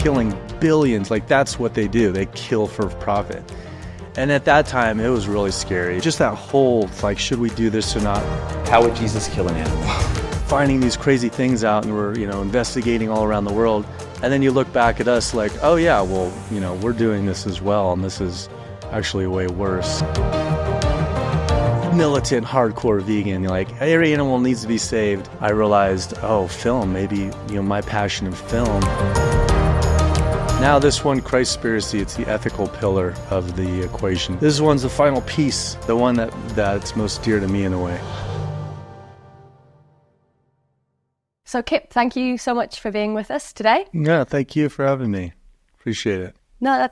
killing billions. Like, that's what they do. They kill for profit. And at that time, it was really scary. Just that whole, like, should we do this or not? How would Jesus kill an animal? Finding these crazy things out, and we're, investigating all around the world. And then you look back at us like, oh yeah, well, we're doing this as well, and this is actually way worse. Militant, hardcore vegan, like, every animal needs to be saved. I realized, oh, film, maybe, my passion in film. Now this one, Christspiracy, it's the ethical pillar of the equation. This one's the final piece, the one that's most dear to me in a way. So Kip, thank you so much for being with us today. Yeah, thank you for having me. Appreciate it. No,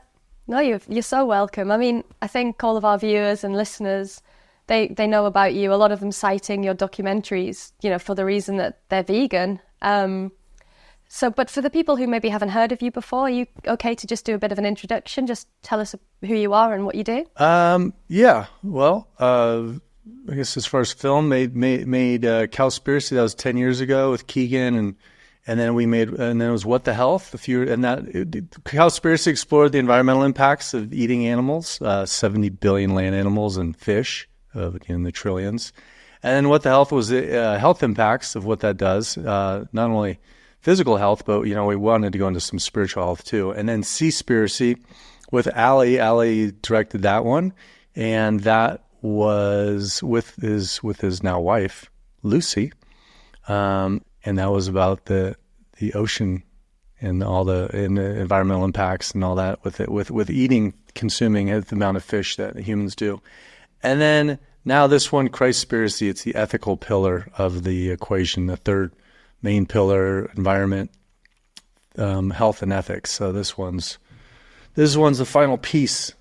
you're so welcome. I mean, I think all of our viewers and listeners, they know about you. A lot of them citing your documentaries, for the reason that they're vegan. But for the people who maybe haven't heard of you before, are you okay to just do a bit of an introduction? Just tell us who you are and what you do. Yeah. Well, I guess as far as film, made Cowspiracy. That was 10 years ago with Keegan, and then it was What the Health. Cowspiracy explored the environmental impacts of eating animals, 70 billion land animals and fish, in the trillions. And then What the Health was the health impacts of what that does, not only physical health, but we wanted to go into some spiritual health too. And then Seaspiracy with Ali. Ali directed that one, and that was with his now wife Lucy, and that was about the ocean and all the environmental impacts and all that with eating, consuming the amount of fish that humans do. And then now this one, Christspiracy, it's the ethical pillar of the equation, the third main pillar: environment, health, and ethics. So this one's the final piece,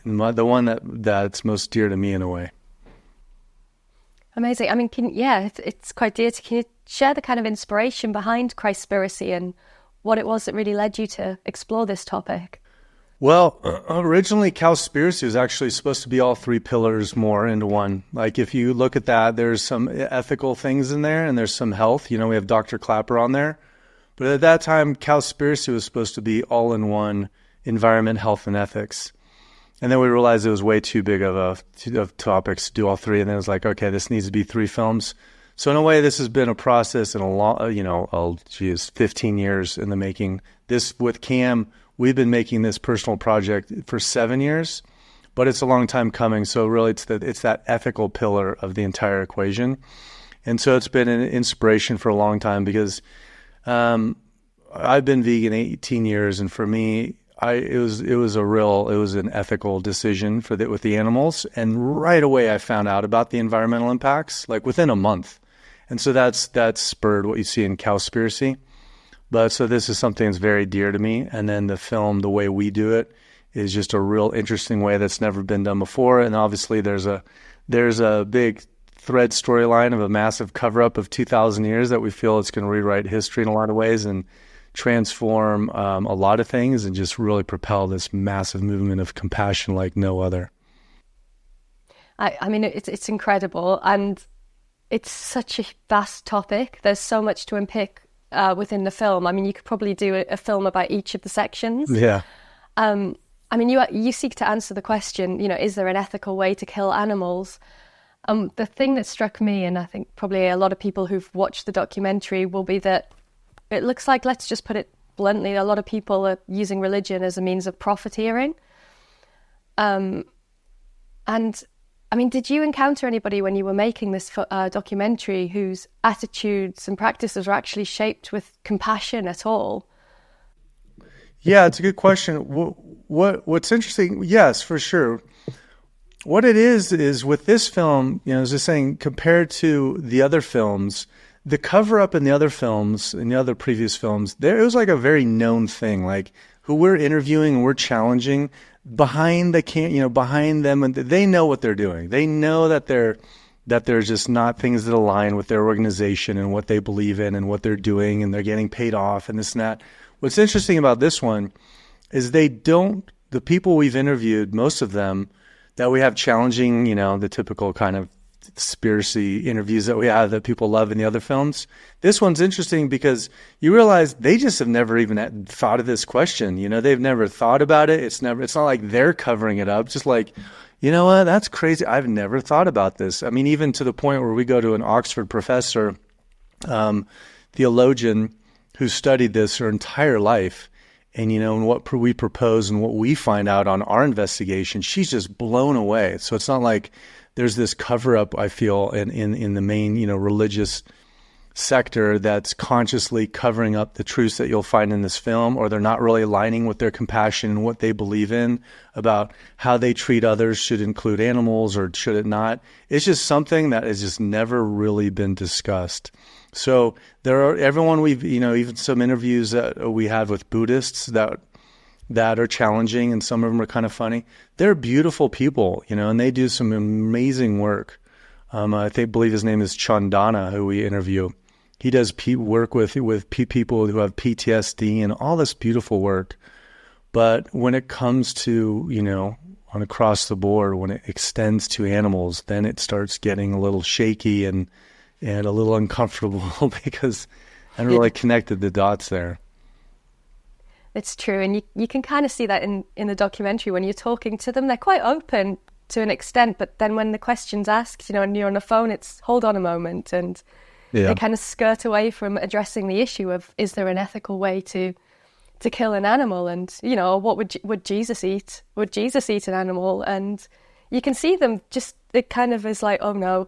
the one that's most dear to me in a way. Amazing. I mean, it's quite dear. Can you share the kind of inspiration behind Christspiracy and what it was that really led you to explore this topic? Well, originally Cowspiracy was actually supposed to be all three pillars more into one. Like, if you look at that, there's some ethical things in there and there's some health. We have Dr. Clapper on there. But at that time, Cowspiracy was supposed to be all in one: environment, health, and ethics. And then we realized it was way too big of topics to do all three. And then it was like, okay, this needs to be 3 films. So in a way, this has been a process and 15 years in the making. This with Cam, we've been making this personal project for 7 years, but it's a long time coming. So really, it's that ethical pillar of the entire equation. And so it's been an inspiration for a long time because I've been vegan 18 years, and for me, it was an ethical decision with the animals, and right away I found out about the environmental impacts, like within a month, and so that's spurred what you see in Cowspiracy. But so this is something that's very dear to me, and then the film, the way we do it, is just a real interesting way that's never been done before, and obviously there's a big thread storyline of a massive cover-up of 2,000 years that we feel it's going to rewrite history in a lot of ways and transform a lot of things and just really propel this massive movement of compassion like no other. I mean, it's incredible, and it's such a vast topic. There's so much to unpick within the film. I mean, you could probably do a film about each of the sections. Yeah. I mean, you seek to answer the question, is there an ethical way to kill animals? The thing that struck me, and I think probably a lot of people who've watched the documentary, will be that it looks like, let's just put it bluntly, a lot of people are using religion as a means of profiteering. And I mean, did you encounter anybody when you were making this documentary whose attitudes and practices were actually shaped with compassion at all? Yeah, it's a good question. What's interesting, yes, for sure. What it is with this film, I was just saying, compared to the other films, the cover-up in the other films, in the other previous films, it was like a very known thing. Like, who we're interviewing and we're challenging, behind them, and they know what they're doing. They know that there's just not things that align with their organization and what they believe in and what they're doing, and they're getting paid off and this and that. What's interesting about this one is the people we've interviewed, most of them that we have challenging, the typical kind of Spiracy interviews that we have that people love in the other films. This one's interesting because you realize they just have never even thought of this question. You know, they've never thought about it. It's not like they're covering it up. Just like, you know what, that's crazy. I've never thought about this. I mean, even to the point where we go to an Oxford professor, theologian, who studied this her entire life. And, you know, and what we propose and what we find out on our investigation, she's just blown away. So it's not like there's this cover up, I feel, in the main, you know, religious sector that's consciously covering up the truths that you'll find in this film, or they're not really aligning with their compassion and what they believe in about how they treat others should include animals or should it not. It's just something that has just never really been discussed. So everyone we've, you know, even some interviews that we had with Buddhists that are challenging, and some of them are kind of funny. They're beautiful people, you know, and they do some amazing work. I believe his name is Chandana, who we interview. He does work with people who have PTSD and all this beautiful work. But when it comes to, you know, on across the board, when it extends to animals, then it starts getting a little shaky and a little uncomfortable because I haven't really connected the dots there. It's true. And you can kind of see that in the documentary when you're talking to them. They're quite open to an extent, but then when the question's asked, you know, and you're on the phone, it's hold on a moment. And they kind of skirt away from addressing the issue of, is there an ethical way to kill an animal? And, you know, what would Jesus eat? Would Jesus eat an animal? And you can see them just, it kind of is like, oh no,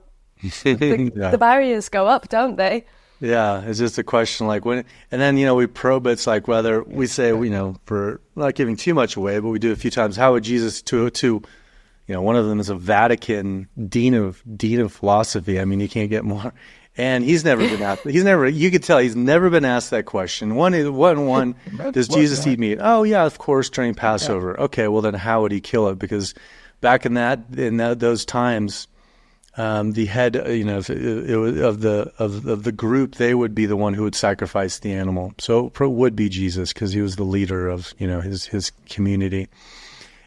the barriers go up, don't they? Yeah, it's just a question like when, and then, you know, we probe it's like whether we say, you know, for not giving too much away, but we do a few times, how would Jesus to you know, one of them is a Vatican dean of philosophy. I mean, you can't get more. And he's never been asked. You could tell he's never been asked that question. One, does Jesus eat meat? Oh yeah, of course, during Passover. Yeah. Okay, well then how would he kill it? Because back in those times, the head, you know, of the group, they would be the one who would sacrifice the animal. So it would be Jesus because he was the leader of, you know, his community.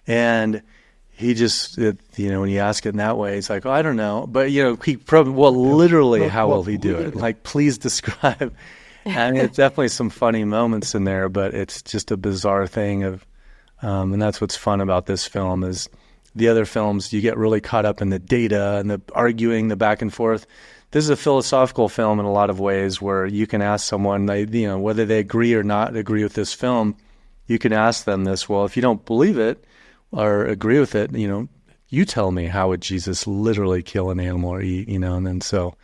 And he just, you know, when you ask it in that way, it's like, oh, I don't know. But, you know, he probably, literally, how will he do it? Like, please describe. I mean, it's definitely some funny moments in there, but it's just a bizarre thing of, and that's what's fun about this film is the other films, you get really caught up in the data and the arguing, the back and forth. This is a philosophical film in a lot of ways where you can ask someone, you know, whether they agree or not agree with this film, you can ask them this, well, if you don't believe it, or agree with it, you know, you tell me, how would Jesus literally kill an animal or eat, you know, and then so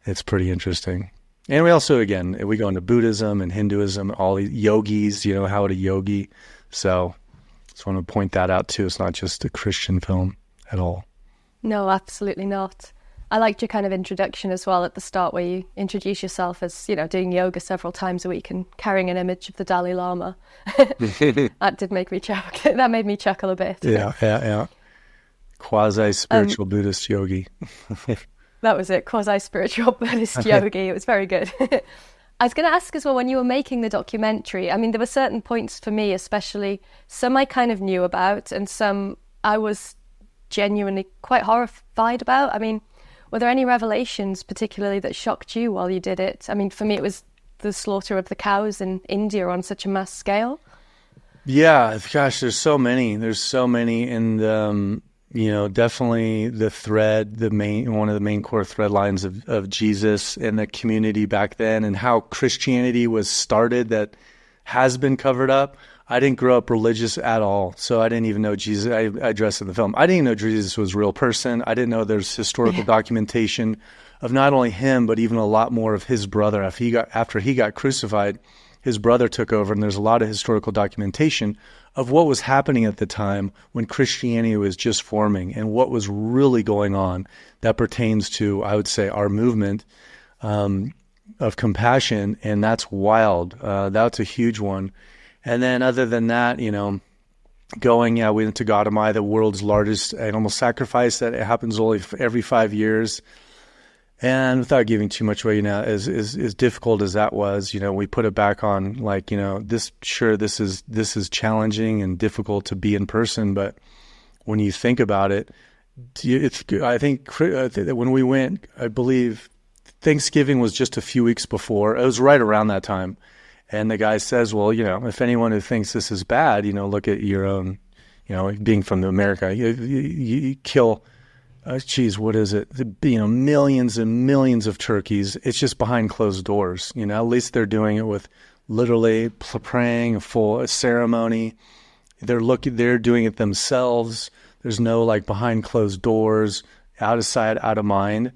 it's pretty interesting. And we also, again, we go into Buddhism and Hinduism, all the yogis, you know, how would a yogi, so just want to point that out too. It's not just a Christian film at all. No, absolutely not. I liked your kind of introduction as well at the start where you introduce yourself as, you know, doing yoga several times a week and carrying an image of the Dalai Lama. That did make me chuckle. That made me chuckle a bit. Yeah. Quasi-spiritual Buddhist yogi. That was it, quasi-spiritual Buddhist yogi. It was very good. I was going to ask as well, when you were making the documentary, I mean, there were certain points for me, especially some I kind of knew about and some I was genuinely quite horrified about. I mean, were there any revelations particularly that shocked you while you did it? I mean, for me, it was the slaughter of the cows in India on such a mass scale. Yeah, gosh, there's so many. And, you know, definitely the thread, one of the main core thread lines of Jesus and the community back then and how Christianity was started that has been covered up. I didn't grow up religious at all, so I didn't even know Jesus. I addressed in the film. I didn't even know Jesus was a real person. I didn't know there's historical documentation of not only him, but even a lot more of his brother. After he got crucified, his brother took over, and there's a lot of historical documentation of what was happening at the time when Christianity was just forming and what was really going on that pertains to, I would say, our movement of compassion, and that's wild. That's a huge one. And then other than that, you know, we went to Guatemala, the world's largest animal sacrifice that it happens only every 5 years. And without giving too much away, you know, as difficult as that was, you know, we put it back on like, you know, this is challenging and difficult to be in person. But when you think about it, I think when we went, I believe Thanksgiving was just a few weeks before. It was right around that time. And the guy says, well, if anyone who thinks this is bad, look at your own, being from America, you kill, what is it? Millions and millions of turkeys. It's just behind closed doors. At least they're doing it with literally praying, a full ceremony. They're doing it themselves. There's no like behind closed doors, out of sight, out of mind.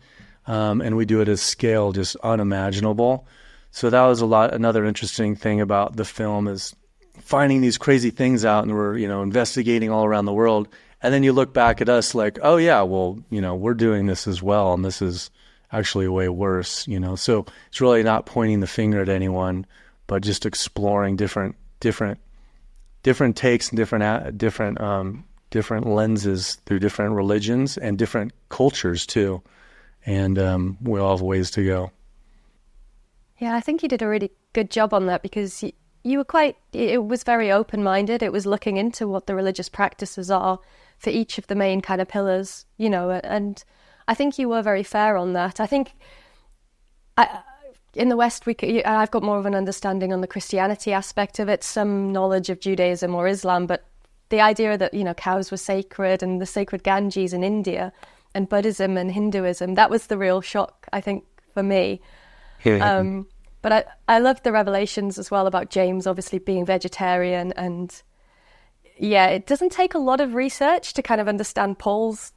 And we do it at a scale just unimaginable. So that was another interesting thing about the film is finding these crazy things out, and we're, investigating all around the world. And then you look back at us like, oh yeah, well, we're doing this as well. And this is actually way worse, So it's really not pointing the finger at anyone, but just exploring different takes and different lenses through different religions and different cultures too. And we all have ways to go. Yeah, I think you did a really good job on that, because you were it was very open-minded. It was looking into what the religious practices are for each of the main kind of pillars, and I think you were very fair on that. I think in the West, I've got more of an understanding on the Christianity aspect of it, some knowledge of Judaism or Islam, but the idea that, cows were sacred and the sacred Ganges in India and Buddhism and Hinduism, that was the real shock, I think, for me. But I loved the revelations as well about James obviously being vegetarian, and yeah, it doesn't take a lot of research to kind of understand Paul's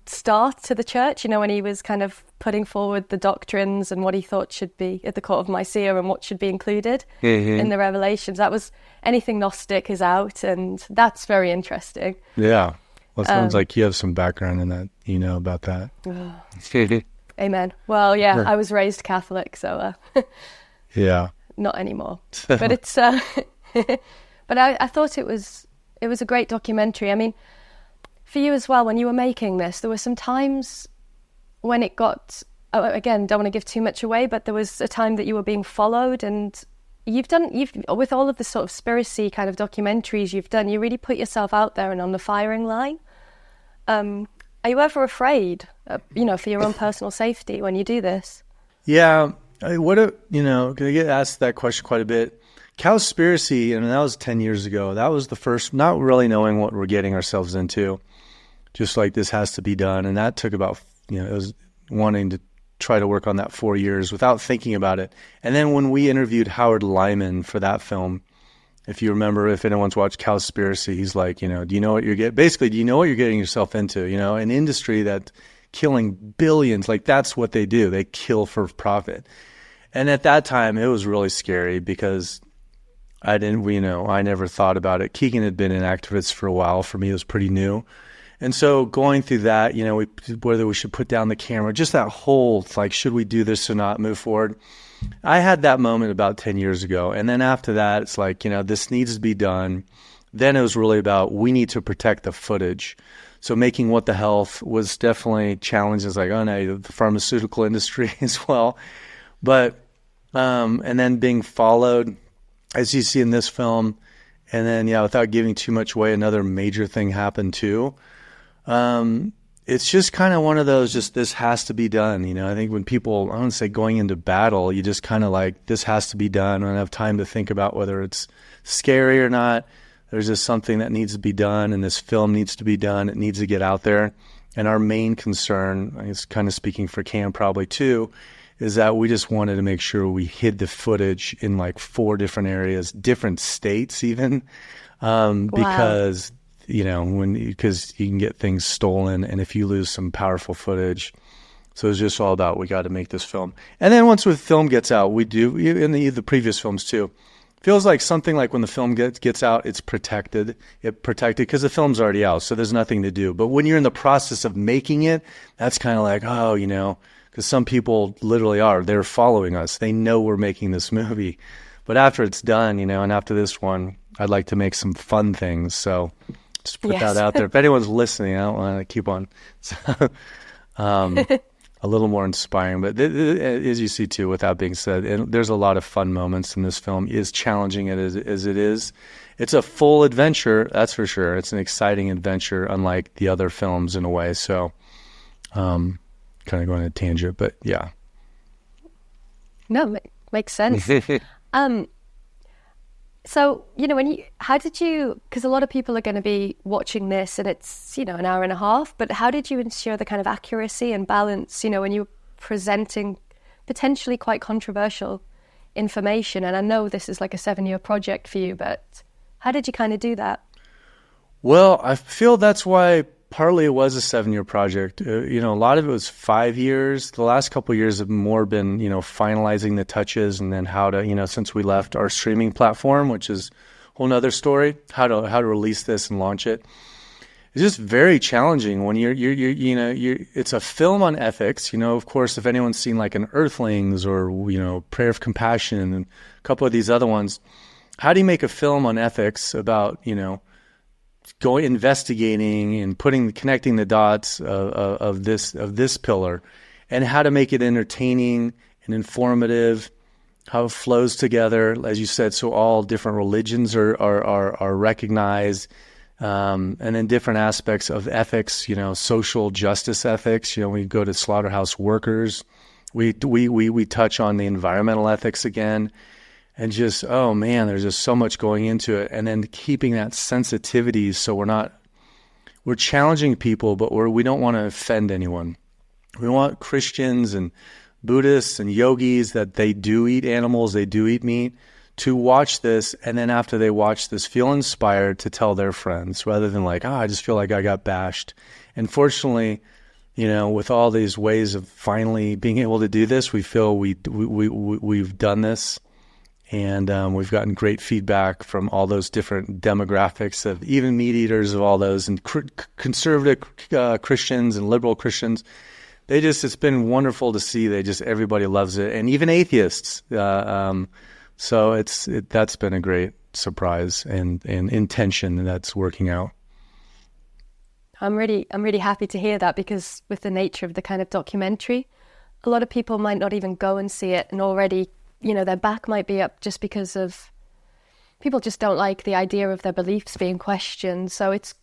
start to the church, when he was kind of putting forward the doctrines and what he thought should be at the court of Nicaea and what should be included in the revelations. That was anything Gnostic is out, and that's very interesting. Yeah. Well, it sounds like you have some background in that, about that. Amen. Well, yeah, I was raised Catholic, so yeah, not anymore. But it's but I thought it was a great documentary. I mean, for you as well, when you were making this, there were some times when it got, again, don't want to give too much away, but there was a time that you were being followed, and you've with all of the sort of Spiracy kind of documentaries you've done, you really put yourself out there and on the firing line. Are you ever afraid, for your own personal safety when you do this? Yeah. I get asked that question quite a bit. Cowspiracy, and that was 10 years ago. That was the first, not really knowing what we're getting ourselves into. Just like, this has to be done. And that took about, it was wanting to try to work on that 4 years without thinking about it. And then when we interviewed Howard Lyman for that film, if you remember, if anyone's watched Cowspiracy, he's like, do you know what you're getting? Basically, do you know what you're getting yourself into? An industry that's killing billions, like that's what they do. They kill for profit. And at that time, it was really scary because I never thought about it. Keegan had been an activist for a while. For me, it was pretty new. And so going through that, whether we should put down the camera, just that whole, like, should we do this or not, move forward? I had that moment about 10 years ago. And then after that, it's like, this needs to be done. Then it was really about, we need to protect the footage. So making What the Health was definitely challenges, like, oh no, the pharmaceutical industry as well. But, and then being followed, as you see in this film, and then, without giving too much away, another major thing happened too. It's just kind of one of those, just this has to be done. I think when people, I don't say going into battle, you just kind of like, this has to be done. I don't have time to think about whether it's scary or not. There's just something that needs to be done, and this film needs to be done. It needs to get out there. And our main concern, I guess kind of speaking for Cam probably too, is that we just wanted to make sure we hid the footage in like 4 different areas, different states even, because because you can get things stolen, and if you lose some powerful footage. So it's just all about, we got to make this film. And then once the film gets out, we do, in the previous films too, feels like something like when the film gets out, it's protected. Because the film's already out, so there's nothing to do. But when you're in the process of making it, that's kind of like, because some people literally they're following us. They know we're making this movie. But after it's done, and after this one, I'd like to make some fun things. So just put that out there. If anyone's listening, I don't want to keep on. a little more inspiring. But as you see too, with that being said, and there's a lot of fun moments in this film. As challenging as it is, it's a full adventure, that's for sure. It's an exciting adventure, unlike the other films in a way. So, kind of going on a tangent, but yeah. No, makes sense. So, how did you, because a lot of people are going to be watching this and it's, an hour and a half, but how did you ensure the kind of accuracy and balance, when you were presenting potentially quite controversial information? And I know this is like a 7-year project for you, but how did you kind of do that? Well, I feel that's why partly it was a 7-year project. A lot of it was 5 years. The last couple of years have more been, finalizing the touches, and then how to, since we left our streaming platform, which is a whole nother story, how to release this and launch it. It's just very challenging when it's a film on ethics. Of course, if anyone's seen like an Earthlings or, Prayer of Compassion and a couple of these other ones, how do you make a film on ethics about, going investigating and connecting the dots of this pillar, and how to make it entertaining and informative, how it flows together, as you said, so all different religions are recognized, and then different aspects of ethics, social justice ethics. We go to slaughterhouse workers, we touch on the environmental ethics again. And just, oh man, there's just so much going into it. And then keeping that sensitivity so we're challenging people, but we don't want to offend anyone. We want Christians and Buddhists and yogis that they do eat animals, they do eat meat, to watch this, and then after they watch this, feel inspired to tell their friends, rather than like, I just feel like I got bashed. And fortunately, with all these ways of finally being able to do this, we feel we've done this. And we've gotten great feedback from all those different demographics of even meat eaters of all those, and conservative Christians and liberal Christians. It's been wonderful to see. Everybody loves it, and even atheists. So that's been a great surprise and intention that's working out. I'm really happy to hear that, because with the nature of the kind of documentary, a lot of people might not even go and see it, and already their back might be up just because of people just don't like the idea of their beliefs being questioned. So it's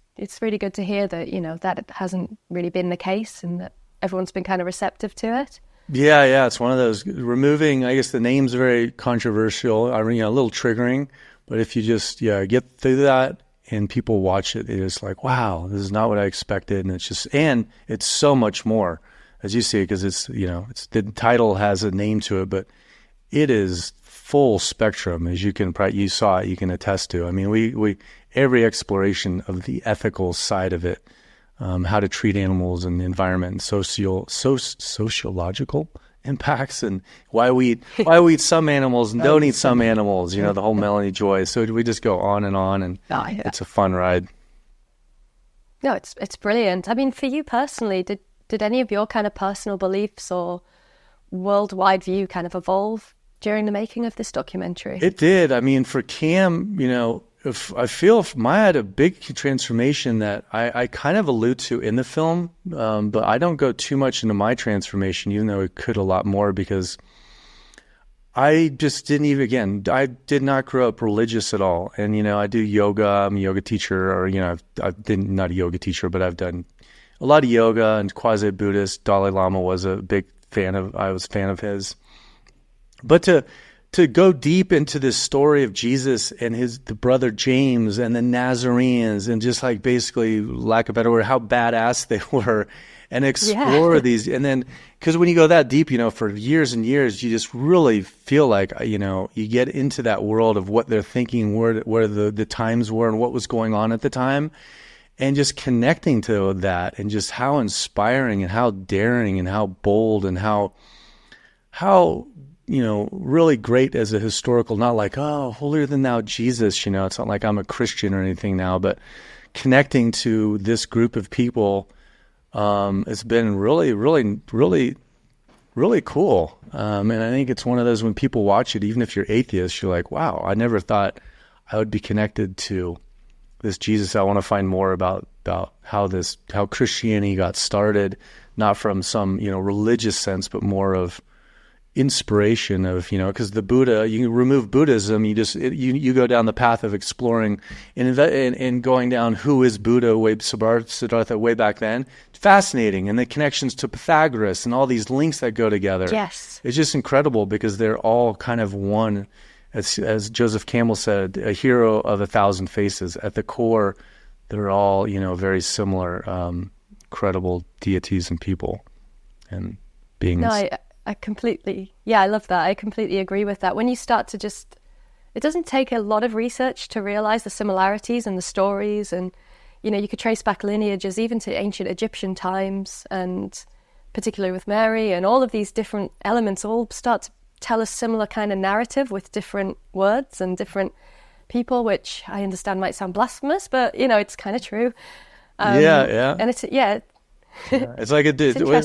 really good to hear that, that it hasn't really been the case, and that everyone's been kind of receptive to it. Yeah. It's one of those removing, I guess the name's very controversial, a little triggering, but if you just, get through that and people watch it, it's like, wow, this is not what I expected. And it's so much more, as you see, because it's the title has a name to it, but it is full spectrum, as you saw it, you can attest to. I mean, we every exploration of the ethical side of it, how to treat animals and the environment, and sociological impacts, and why we eat some animals and don't eat some animals. The whole Melanie Joy. So we just go on, and It's a fun ride. No, it's brilliant. I mean, for you personally, did any of your kind of personal beliefs or worldwide view kind of evolve during the making of this documentary? It did. I mean, for Cam, I feel I had a big transformation that I kind of allude to in the film, but I don't go too much into my transformation, even though it could a lot more, because I just didn't even, I did not grow up religious at all. And, I do yoga. I'm a yoga teacher, or, I've been not a yoga teacher, but I've done a lot of yoga and quasi-Buddhist. Dalai Lama was I was a fan of his. But to go deep into this story of Jesus and the brother James and the Nazarenes, and just like basically, lack of a better word, how badass they were, and explore these. And then, because when you go that deep, for years and years, you just really feel like, you get into that world of what they're thinking, where the times were and what was going on at the time. And just connecting to that, and just how inspiring and how daring and how bold and how really great as a historical, not like, oh, holier than thou Jesus, it's not like I'm a Christian or anything now, but connecting to this group of people, it's been really, really, really, really cool. And I think it's one of those, when people watch it, even if you're atheist, you're like, wow, I never thought I would be connected to this Jesus. I want to find more about how Christianity got started, not from some, religious sense, but more of inspiration of, because the Buddha, you remove Buddhism, you go down the path of exploring and going down who is Buddha, Siddhartha, way back then. It's fascinating. And the connections to Pythagoras and all these links that go together. Yes. It's just incredible because they're all kind of one, as Joseph Campbell said, a hero of 1,000 faces. At the core, they're all, very similar, credible deities and people and beings. No, I completely, I love that. I completely agree with that. When you start to it doesn't take a lot of research to realize the similarities and the stories. And, you could trace back lineages even to ancient Egyptian times, and particularly with Mary, and all of these different elements all start to tell a similar kind of narrative with different words and different people, which I understand might sound blasphemous, but, it's kind of true. Yeah. And it's, It's like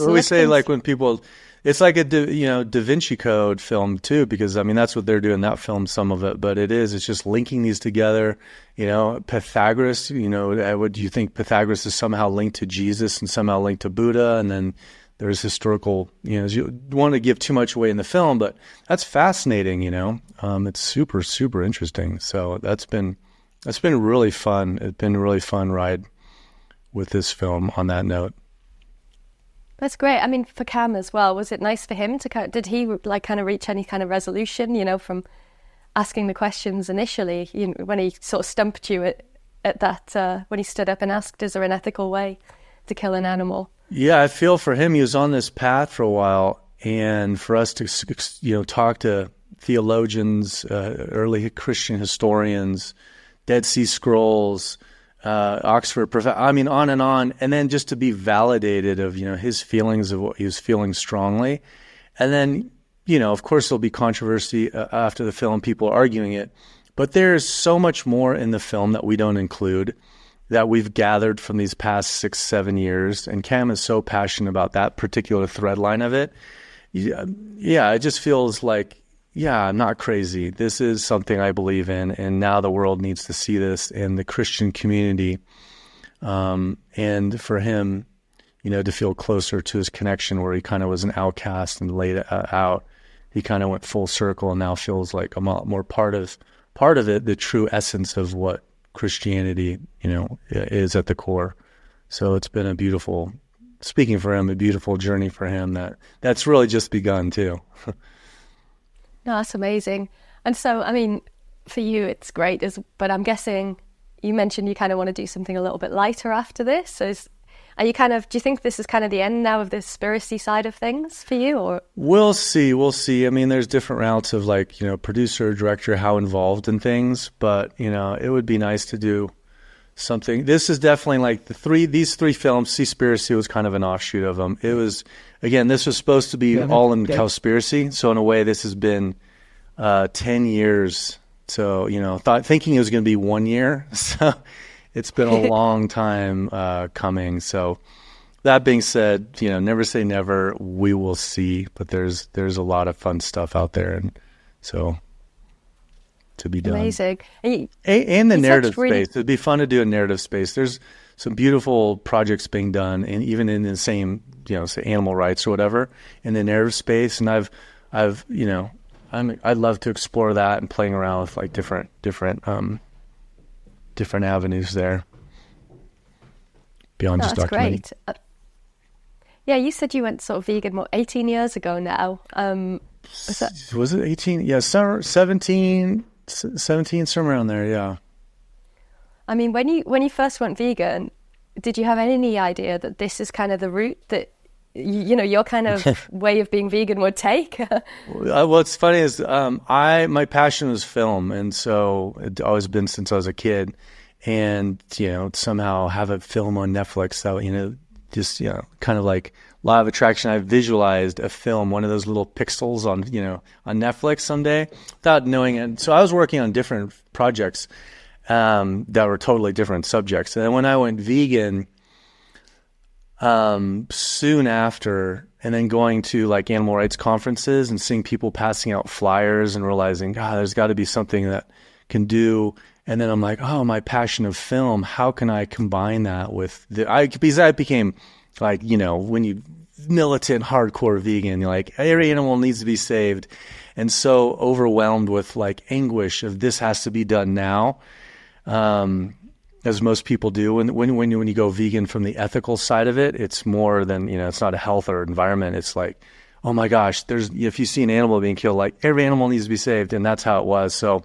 we say, like when people, it's like a Da Vinci Code film too, because that's what they're doing, that film, some of it, but it's just linking these together. Pythagoras, would you think Pythagoras is somehow linked to Jesus and somehow linked to Buddha? And then there's historical, you don't want to give too much away in the film, but that's fascinating. It's super, super interesting. So that's been really fun. It's been a really fun ride with this film on that note. That's great. For Cam as well, was it nice for him to did he kind of reach any kind of resolution, from asking the questions initially, when he sort of stumped you at that, when he stood up and asked, is there an ethical way to kill an animal? Yeah, I feel for him, he was on this path for a while, and for us to, talk to theologians, early Christian historians, Dead Sea Scrolls, Oxford, on and on, and then just to be validated of, his feelings of what he was feeling strongly. And then, of course there'll be controversy after the film, people arguing it, but there's so much more in the film that we don't include, that we've gathered from these past 6-7 years. And Cam is so passionate about that particular thread line of it. Yeah, it just feels like, I'm not crazy. This is something I believe in, and now the world needs to see this in the Christian community. And for him, to feel closer to his connection where he kind of was an outcast and laid out, he kind of went full circle and now feels like a lot more part of it, the true essence of what Christianity, is at the core. So it's been a beautiful journey for him that's really just begun too. No, that's amazing. And so, for you, it's great, but I'm guessing you mentioned you kind of want to do something a little bit lighter after this. So do you think this is kind of the end now of the Spiracy side of things for you, or? We'll see. There's different routes of producer, director, how involved in things, but, it would be nice to do something. This is definitely these three films. Seaspiracy was kind of an offshoot of them. It was, again, this was supposed to be all in Cowspiracy. So in a way, this has been 10 years. So, thinking it was going to be 1 year. So it's been a long time coming. So that being said, never say never. We will see. But there's a lot of fun stuff out there. And so to be done. Amazing. And the narrative space. It'd be fun to do a narrative space. There's some beautiful projects being done, and even in the same, say animal rights or whatever, in the narrative space. And I'd love to explore that and playing around with different avenues there beyond just documenting. Great. You said you went sort of vegan 18 years ago now. Was it 18? Yeah, 17, somewhere around there. Yeah. When you first went vegan, did you have any idea that this is kind of the route that your kind of way of being vegan would take? What's funny is my passion was film, and so it's always been since I was a kid. And somehow have a film on Netflix that kind of like law of attraction. I visualized a film, one of those little pixels on Netflix someday, without knowing it. So I was working on different projects that were totally different subjects. And then when I went vegan, soon after, and then going to animal rights conferences and seeing people passing out flyers and realizing, God, there's got to be something that can do. And then I'm like, oh, my passion of film, how can I combine that with because I became when you militant, hardcore vegan. You're like, every animal needs to be saved. And so overwhelmed with like anguish of this has to be done now. As most people do. When you go vegan from the ethical side of it, it's more than, it's not a health or environment. It's like, oh my gosh, if you see an animal being killed, like every animal needs to be saved. And that's how it was. So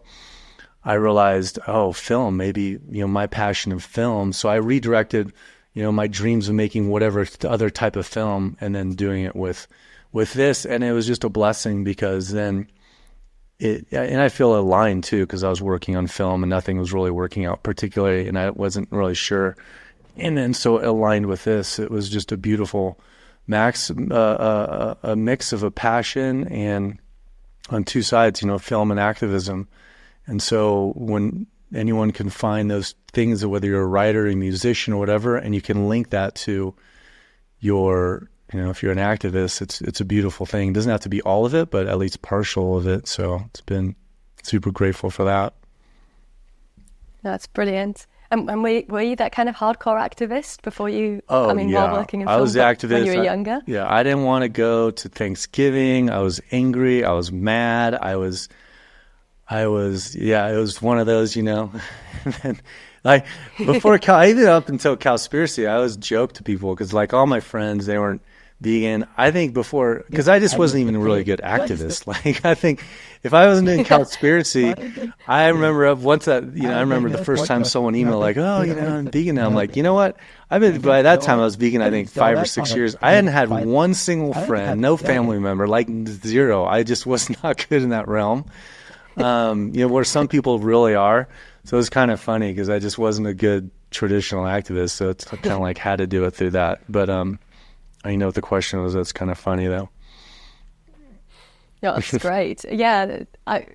I realized, film, maybe, my passion of film. So I redirected, my dreams of making whatever other type of film and then doing it with this. And it was just a blessing because then and I feel aligned too, because I was working on film and nothing was really working out particularly, and I wasn't really sure. And then so aligned with this, it was just a beautiful a mix of a passion and on two sides, film and activism. And so when anyone can find those things, whether you're a writer, a musician, or whatever, and you can link that to your if you're an activist, it's a beautiful thing. It doesn't have to be all of it, but at least partial of it. So it's been super grateful for that. That's brilliant. And were you that kind of hardcore activist before you, while working in film? I was activist when you were younger? I didn't want to go to Thanksgiving. I was angry. I was mad. It was one of those, and like before even up until Cowspiracy, I always joked to people because like all my friends, they weren't vegan. I think before, because I just wasn't even a really good activist. Like I think if I wasn't doing Cowspiracy, I remember I remember the first time someone emailed like, I'm vegan now. I'm like, you know what? By that time I was vegan, I think 5 or 6 years. I hadn't had one single friend, no family member, like zero. I just was not good in that realm. Where some people really are. So it was kind of funny because I just wasn't a good traditional activist. So it's kind of like had to do it through that. But I know what the question was. That's kind of funny though. Yeah, that's great. Yeah, I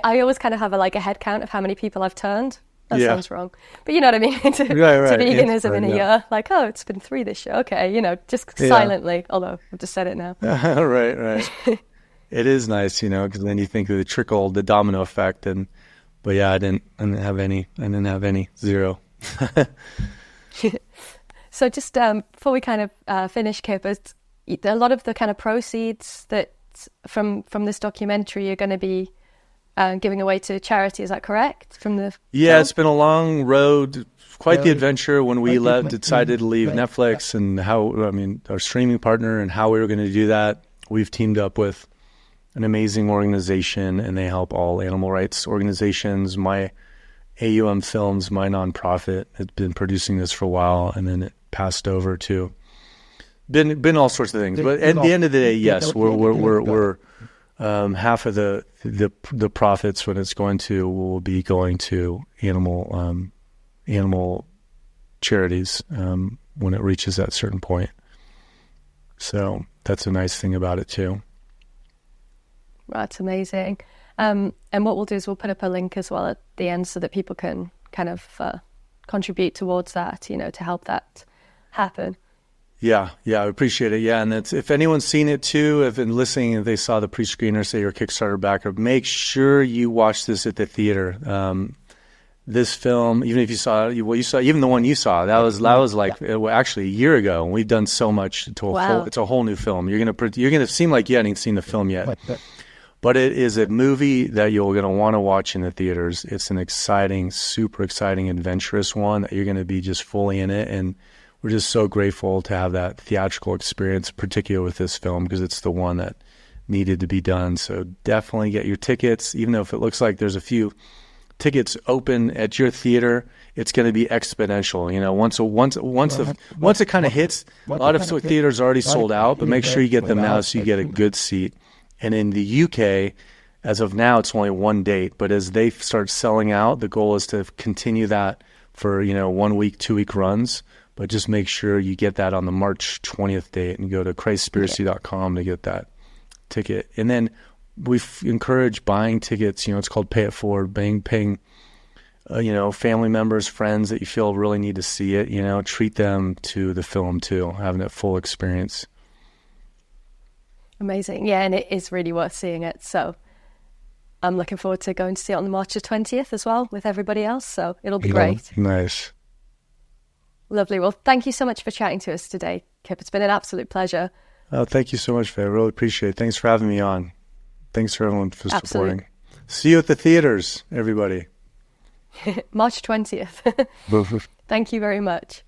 always kind of have a head count of how many people I've turned. That sounds wrong, but you know what I mean. to veganism in a year, like it's been 3 this year. Okay, just silently. Although I've just said it now. Right. It is nice, because then you think of the trickle, the domino effect, but I didn't have any. I didn't have any. Zero. So just before we kind of finish, Kip, a lot of the kind of proceeds that from this documentary you're going to be giving away to charity. Is that correct? From the film? It's been a long road, quite the adventure when we decided to leave Netflix and our streaming partner and how we were going to do that. We've teamed up with an amazing organization, and they help all animal rights organizations. My A.U.M. Films, my nonprofit, had been producing this for a while, and then it passed over to been all sorts of things. But at the end of the day, yes, we're half of the profits when it's will be going to animal charities when it reaches that certain point. So that's a nice thing about it too. That's amazing. And what we'll do is we'll put up a link as well at the end so that people can kind of contribute towards that, to help that happen. Yeah, I appreciate it. Yeah, and if anyone's seen it too, if been listening, if they saw the pre-screener, say your Kickstarter backer, make sure you watch this at the theater. This film, even if you saw even the one you saw, that was like actually a year ago, and we've done so much it's a whole new film. You're gonna seem like you hadn't seen the film yet. But it is a movie that you're going to want to watch in the theaters. It's an exciting, super exciting, adventurous one that you're going to be just fully in it. And we're just so grateful to have that theatrical experience, particularly with this film, because it's the one that needed to be done. So definitely get your tickets, even though if it looks like there's a few tickets open at your theater, it's going to be exponential. Once it kind of hits, a lot of theaters are already sold out, but make sure you get them now so you get a good seat. And in the UK, as of now, it's only one date. But as they start selling out, the goal is to continue that for 1 week, 2 week runs. But just make sure you get that on the March 20th date and go to Christspiracy.com to get that ticket. And then we encourage buying tickets. It's called Pay It Forward. Paying family members, friends that you feel really need to see it. Treat them to the film too, having that full experience. Amazing. Yeah, and it is really worth seeing it. So I'm looking forward to going to see it on the March 20th as well with everybody else. So it'll be great. Nice. Lovely. Well, thank you so much for chatting to us today, Kip. It's been an absolute pleasure. Oh, thank you so much, Faye. I really appreciate it. Thanks for having me on. Thanks for everyone for Absolutely. supporting. See you at the theaters, everybody. March 20th. Thank you very much.